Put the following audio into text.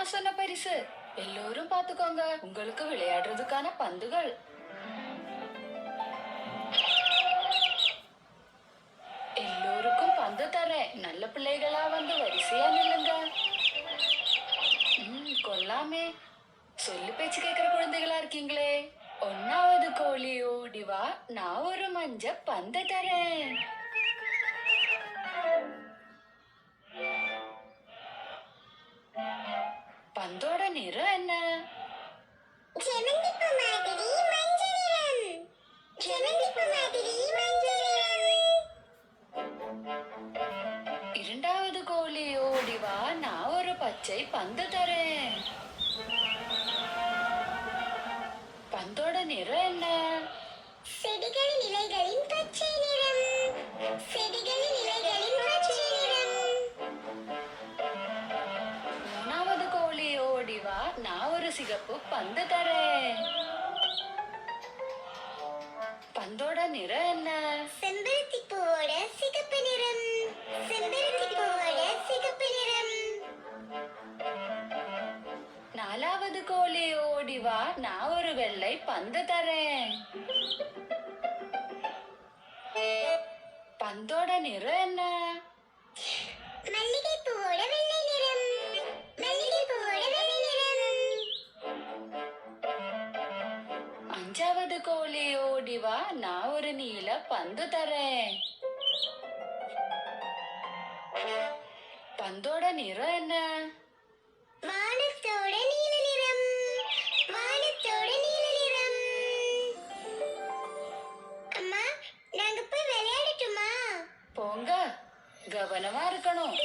நான் சொன்ன பரிசு. எல்லோரும் பாத்துக்கோங்க, உங்களுக்கு விளையாடுறதுக்கான பந்துகள். எல்லோருக்கும் பந்து தரேன். நல்ல பிள்ளைகளா வந்து வரிசையா நில்லுங்க. கொல்லாமே. சொல்லு பேச்சு கேக்குற குழந்தைகளா இருக்கீங்களே. ஒன்னாவது கோழி ஓடி வா, நான் ஒரு மஞ்ச பந்து தரேன். பந்தோட நிறம் என்ன? செவந்திப்பு மாதிரி மஞ்சள் நிறம். செவந்திப்பு மாதிரி மஞ்சள் நிறம். இரண்டாவது கோழி ஓடி வா, நான் ஒரு பச்சை பந்து தரேன். பந்தோட நிறம் என்ன? செடிகளின் இலைகளின் பச்சை நிறம். செடிகளின் இலைகளின் பச்சை நிறம். மூணாவது கோழி ஓடி வா, நான் ஒரு சிகப்பு பந்து தரேன். பந்தோட நிறம் என்ன? செம்பருத்தி பூவோட சிகப்பு நிறம். செம்பருத்தி பூவோட சிகப்பு நிறம். நாலாவது கோழி ஓடி வா, நான் ஒரு வெள்ளை பந்து தரேன். பந்தோட நிறம் என்ன? மல்லிகை பூவோட வெள்ளை நிறம். மல்லிகை பூவோட வெள்ளை நிறம். அஞ்சாவது கோழி ஓடி வா, நான் ஒரு நீல பந்து தரேன். பந்தோட நிறம் என்ன? வானத்தோட நீல நிறம். வானத்தோட நீல நிறம். அம்மா, நாங்க போய் விளையாடட்டுமா? போங்க, கவனமா இருக்கணும்.